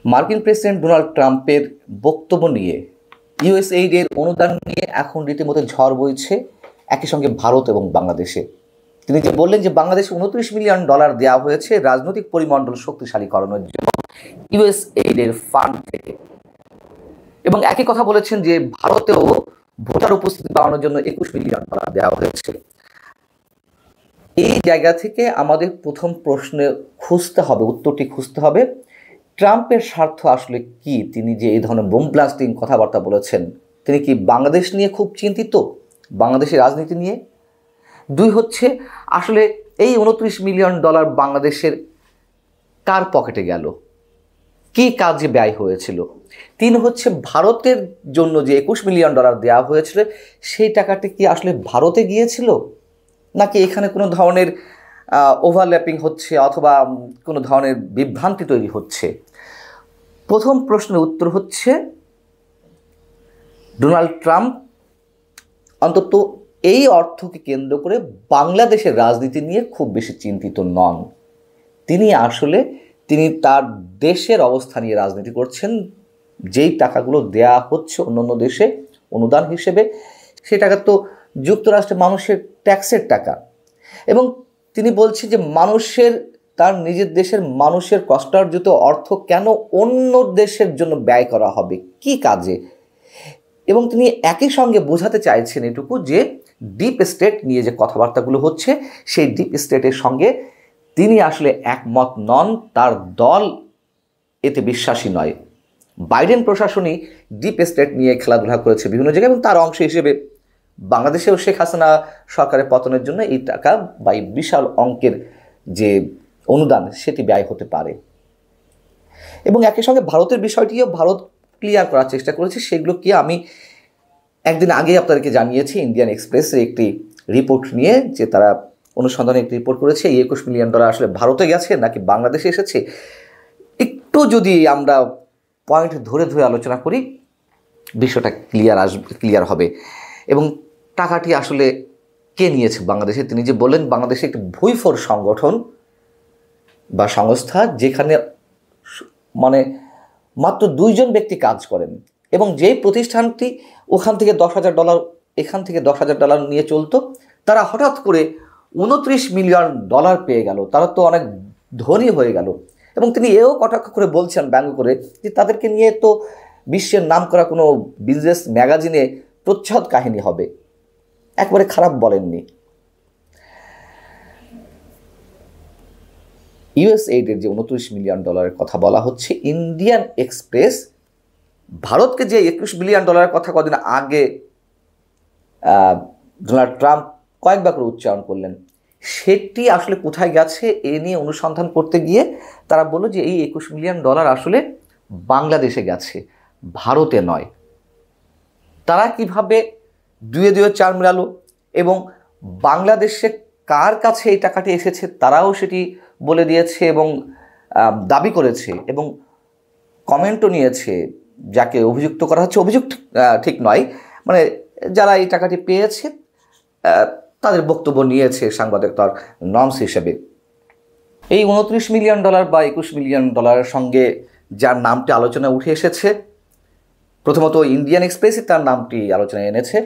মার্কিন president Donald ট্রাম্পের বক্তব্য নিয়ে ইউএসএইডের অনুদান নিয়ে এখন রীতিমতো ঝড় বইছে একই সঙ্গে ভারত এবং বাংলাদেশে। তিনি যে বললেন যে বাংলাদেশে $29 মিলিয়ন দেওয়া হয়েছে রাজনৈতিক পরিমণ্ডল শক্তিশালীকরণের জন্য ইউএসএইডের ফান্ড থেকে, এবং একই কথা বলেছেন যে ভারতেও ভোটার উপস্থিতি বাড়ানোর জন্য $21 মিলিয়ন দেওয়া হয়েছে। এই জায়গা থেকে আমাদের প্রথম প্রশ্নে উত্তরটি খুঁজতে হবে, ট্রাম্পের স্বার্থ আসলে কি? তিনি যে এই ধরনের বোম ব্লাস্টিং কথাবার্তা বলেছেন, তিনি কি বাংলাদেশ নিয়ে খুব চিন্তিত, বাংলাদেশের রাজনীতি নিয়ে? দুই হচ্ছে, আসলে এই $29 মিলিয়ন বাংলাদেশের কার পকেটে গেল, কি কাজে ব্যয় হয়েছিল? তিন হচ্ছে, ভারতের জন্য যে $21 মিলিয়ন দেওয়া হয়েছিল সেই টাকাটি কি আসলে ভারতে গিয়েছিল, নাকি এখানে কোনো ধরনের ওভারল্যাপিং হচ্ছে অথবা কোনো ধরনের বিভ্রান্তি তৈরি হচ্ছে? প্রথম প্রশ্নের উত্তর হচ্ছে, ডোনাল্ড ট্রাম্প অন্তত এই অর্থকে কেন্দ্র করে বাংলাদেশের রাজনীতি নিয়ে খুব বেশি চিন্তিত নন। তিনি তার দেশের অবস্থা নিয়ে রাজনীতি করছেন। যেই টাকাগুলো দেয়া হচ্ছে অন্য দেশে অনুদান হিসেবে, সেই টাকা তো যুক্তরাষ্ট্রের মানুষের ট্যাক্সের টাকা, এবং তিনি বলছেন যে তার নিজের দেশের মানুষের কষ্টার্জিত অর্থ কেন অন্য দেশের জন্য ব্যয় করা হবে, কি কাজে? এবং তিনি একই সঙ্গে বোঝাতে চাইছেন এটুকু যে ডিপ স্টেট নিয়ে যে কথাবার্তাগুলো হচ্ছে, সেই ডিপ স্টেটের সঙ্গে তিনি আসলে একমত নন, তার দল এতে বিশ্বাসী নয়। বাইডেন প্রশাসনই ডিপ স্টেট নিয়ে খেলাধুলা করেছে বিভিন্ন জায়গায়, এবং তার অংশ হিসেবে বাংলাদেশেও শেখ হাসিনা সরকারের পতনের জন্য এই টাকা বা এই বিশাল অঙ্কের যে অনুদান সেটি ব্যয় হতে পারে। এবং একই সঙ্গে ভারতের বিষয়টিও ভারত ক্লিয়ার করার চেষ্টা করেছে। সেগুলো কি আমি একদিন আগে আপনাদেরকে জানিয়েছি ইন্ডিয়ান এক্সপ্রেসের একটি রিপোর্ট নিয়ে, যে তারা অনুসন্ধানে একটি রিপোর্ট করেছে এই $21 মিলিয়ন আসলে ভারতে গেছে নাকি বাংলাদেশে এসেছে। একটু যদি আমরা পয়েন্ট ধরে ধরে আলোচনা করি, বিষয়টা ক্লিয়ার হবে। এবং টাকাটি আসলে কে নিয়েছে বাংলাদেশে? তিনি যে বললেন বাংলাদেশে একটি ভুইফোর সংগঠন বা সংস্থা, যেখানে মাত্র 2 জন ব্যক্তি কাজ করেন, এবং যেই প্রতিষ্ঠানটি ওখান থেকে $10,000 এখান থেকে $10,000 নিয়ে চলতো, তারা হঠাৎ করে $29 মিলিয়ন পেয়ে গেল, তারা তো অনেক ধনী হয়ে গেল। এবং তিনি এও কটাক্ষ করে বলছেন ব্যঙ্গ করে যে তাদেরকে নিয়ে তো বিশ্বের নাম করা কোনো বিজনেস ম্যাগাজিনে প্রচ্ছদ কাহিনী হবে। একবারে খারাপ বলেননি। ইউএসএইডের যে $29 মিলিয়ন কথা বলা হচ্ছে, ইন্ডিয়ান এক্সপ্রেস ভারতকে যে $21 মিলিয়ন কথা কদিন আগে ডোনাল্ড ট্রাম্প কয়েকবার করে উচ্চারণ করলেন, সেটি আসলে কোথায় গেছে এ নিয়ে অনুসন্ধান করতে গিয়ে তারা বলল যে এই $21 মিলিয়ন আসলে বাংলাদেশে গেছে, ভারতে নয়। তারা কিভাবে দুয়ে 4 মেলালো, এবং বাংলাদেশে কার কাছে এই টাকাটি এসেছে তারাও সেটি বলে দিয়েছে এবং দাবি করেছে, এবং কমেন্টও নিয়েছে। যাকে অভিযুক্ত করা হচ্ছে, অভিযুক্ত ঠিক নয়, যারা এই টাকাটি পেয়েছে তাদের বক্তব্য নিয়েছে সাংবাদিক তার নর্মস হিসেবে। এই $29 মিলিয়ন বা $21 মিলিয়ন সঙ্গে যার নামটি আলোচনায় উঠে এসেছে, প্রথমত ইন্ডিয়ান এক্সপ্রেসই তার নামটি আলোচনায় এনেছে।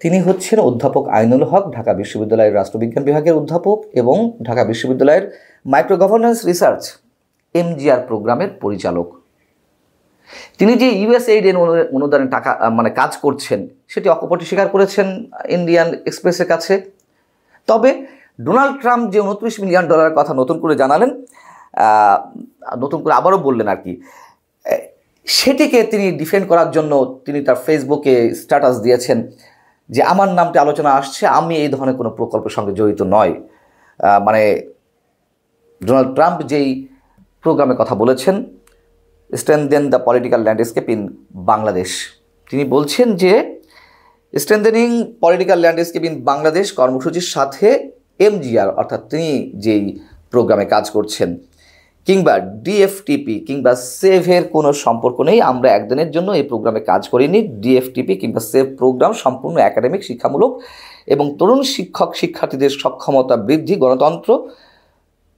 তিনি হচ্ছেন অধ্যাপক আইনুল হক, ঢাকা বিশ্ববিদ্যালয়ের রাষ্ট্রবিজ্ঞান বিভাগের অধ্যাপক এবং ঢাকা বিশ্ববিদ্যালয়ের মাইক্রো গভর্নেন্স রিসার্চ MGR প্রোগ্রামের পরিচালক। তিনি যে ইউএসএইড অনুদানে টাকা কাজ করছেন সেটি অকপটে স্বীকার করেছেন ইন্ডিয়ান এক্সপ্রেসের কাছে। তবে ডোনাল্ড ট্রাম্প যে $29 মিলিয়ন কথা নতুন করে জানালেন, নতুন করে আবারও বললেন আর কি, সেটিকে তিনি ডিফেন্ড করার জন্য তিনি তার ফেসবুকে স্ট্যাটাস দিয়েছেন যে আমার নামটি আলোচনা আসছে, আমি এই ধরনের কোনো প্রকল্পের সঙ্গে জড়িত নয়। ডোনাল্ড ট্রাম্প যেই প্রোগ্রামে কথা বলেছেন, strengthen the political landscape in Bangladesh, তিনি বলছেন যে স্ট্রেনদেনিং পলিটিক্যাল ল্যান্ডস্কেপ ইন বাংলাদেশ কর্মসূচির সাথে MGR অর্থাৎ তিনি যেই প্রোগ্রামে কাজ করছেন কিংবা DFTP কিংবা সেভের কোনো সম্পর্ক নেই। আমরা একদিনের জন্য এই প্রোগ্রামে কাজ করিনি। DFTP কিংবা সেভ প্রোগ্রাম সম্পূর্ণ একাডেমিক, শিক্ষামূলক এবং তরুণ শিক্ষার্থীদের সক্ষমতা বৃদ্ধি, গণতন্ত্র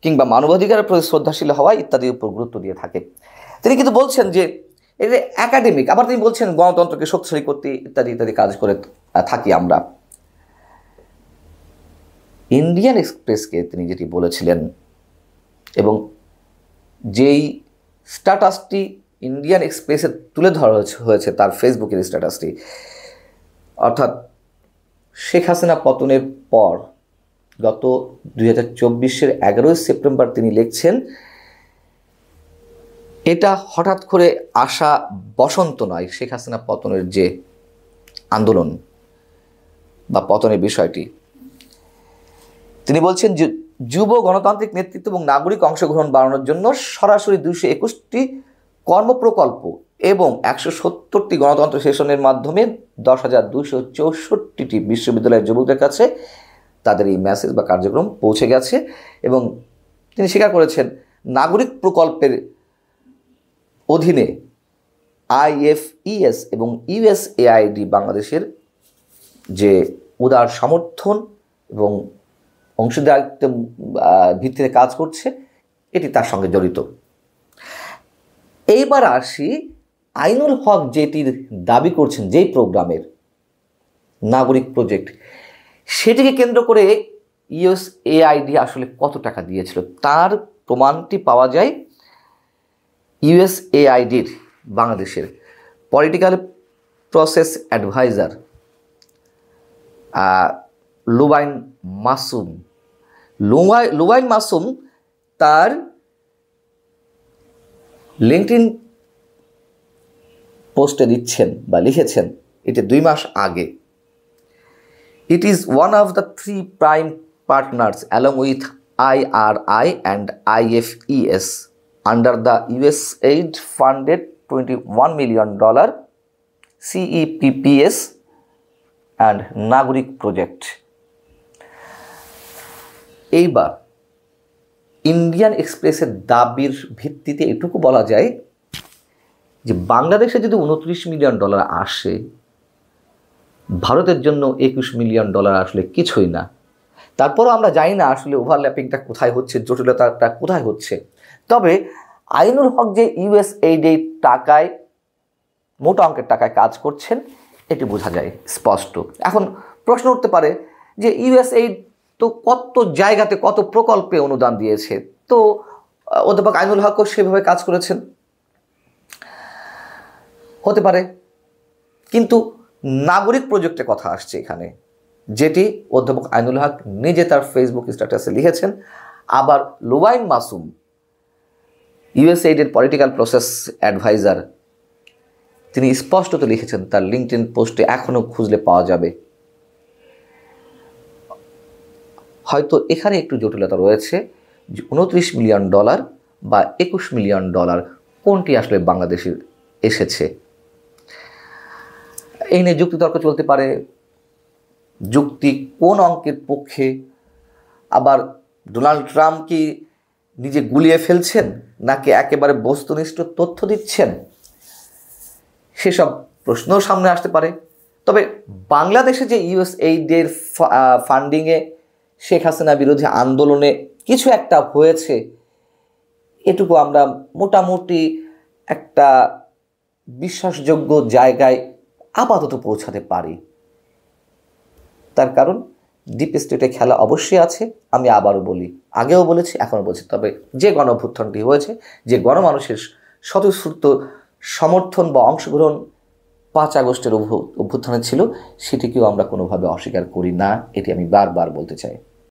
কিংবা মানবাধিকারের প্রতি শ্রদ্ধাশীল হওয়া ইত্যাদির উপর গুরুত্ব দিয়ে থাকে। তিনি কিন্তু বলছেন যে এটা একাডেমিক, আবার তিনি বলছেন গণতন্ত্রকে শক্তিশালী করতে ইত্যাদি ইত্যাদি কাজ করে থাকি আমরা। ইন্ডিয়ান এক্সপ্রেসকে তিনি যেটি বলেছিলেন এবং যেই স্ট্যাটাসটি ইন্ডিয়ান এক্সপ্রেসে তুলে ধরা হয়েছে তার ফেসবুকের স্ট্যাটাসটি, অর্থাৎ শেখ হাসিনা পতনের পর গত 2024-এর 11ই সেপ্টেম্বর তিনি লিখছেন, এটা হঠাৎ করে আসা বসন্ত নয়। শেখ হাসিনা পতনের যে আন্দোলন বা পতনের বিষয়টি, তিনি বলছেন যে যুব গণতান্ত্রিক নেতৃত্ব এবং নাগরিক অংশগ্রহণ বাড়ানোর জন্য সরাসরি 221টি কর্মপ্রকল্প এবং 170টি গণতন্ত্র সেশনের মাধ্যমে 10,264টি বিশ্ববিদ্যালয়ের যুবকদের কাছে তাদের এই মেসেজ বা কার্যক্রম পৌঁছে গেছে। এবং তিনি স্বীকার করেছেন নাগরিক প্রকল্পের অধীনে IFES এবং USAID বাংলাদেশের যে উদার সমর্থন এবং অংশীদারিত্ব ভিত্তিতে কাজ করছে, এটি তার সঙ্গে জড়িত। এইবার আসি আইনুল হক যেটির দাবি করছেন, যেই প্রোগ্রামের নাগরিক প্রজেক্ট, সেটিকে কেন্দ্র করে USAID আসলে কত টাকা দিয়েছিল তার প্রমাণটি পাওয়া যায় USAIDর বাংলাদেশের পলিটিক্যাল প্রসেস অ্যাডভাইজার লুবাইন মাসুম তার লিঙ্কডইন পোস্টে দিচ্ছেন বা লিখেছেন, এটা 2 মাস আগে। It is one of the 3 prime partners along with IRI and IFES under the USAID funded $21 million CEPPS and Nagrik project. এইবার ইন্ডিয়ান এক্সপ্রেসের দাবির ভিত্তিতে এটুকু বলা যায় যে বাংলাদেশে যদি $29 মিলিয়ন আসে, ভারতের জন্য $21 মিলিয়ন আসলে কিছুই না। তারপরও আমরা জানি না আসলে ওভারল্যাপিংটা কোথায় হচ্ছে, জটিলতাটা কোথায় হচ্ছে। তবে আইনুল হক যে USAID টাকায়, মোটা অঙ্কের টাকায় কাজ করছেন, এটি বোঝা যায় স্পষ্ট। এখন প্রশ্ন উঠতে পারে যে USAID তো কত জায়গাতে কত প্রকল্পে অনুদান দিয়েছে, তো অধ্যাপক আইনুল হকও সেভাবে কাজ করেছেন, হতে পারে। কিন্তু নাগরিক প্রজেক্টের কথা আসছে এখানে, যেটি অধ্যাপক আইনুল হক নিজে তার ফেসবুক স্ট্যাটাসে লিখেছেন। আবার লুবাইন মাসুম USAID-এর পলিটিক্যাল প্রসেস অ্যাডভাইজার, তিনি স্পষ্টত লিখেছেন তার লিঙ্কডইন পোস্টে, এখনও খুঁজলে পাওয়া যাবে। হয়তো এখানে একটু জটিলতা রয়েছে যে $29 মিলিয়ন বা $21 মিলিয়ন কোনটি আসলে বাংলাদেশে এসেছে। এই নিয়ে যুক্তিতর্ক চলতে পারে, যুক্তি কোন অঙ্কের পক্ষে। আবার ডোনাল্ড ট্রাম্প কি নিজে গুলিয়ে ফেলছেন নাকি একেবারে বস্তুনিষ্ঠ তথ্য দিচ্ছেন, সেসব প্রশ্নও সামনে আসতে পারে। তবে বাংলাদেশে যে USAID-এর ফান্ডিংয়ে শেখ হাসিনা বিরোধী আন্দোলনে কিছু একটা হয়েছে, এটুকু আমরা মোটামুটি একটা বিশ্বাসযোগ্য জায়গায় আপাতত পৌঁছাতে পারি। তার কারণ ডিপ স্টেটে খেলা অবশ্যই আছে। আমি আবারও বলি, আগেও বলেছি, এখনও বলছি। তবে যে গণ অভ্যুত্থানটি হয়েছে, যে গণমানুষের স্বতঃস্ফূর্ত সমর্থন বা অংশগ্রহণ 5 আগস্টের অভ্যুত্থানে ছিল, সেটিকেও আমরা কোনোভাবে অস্বীকার করি না, এটি আমি বারবার বলতে চাই।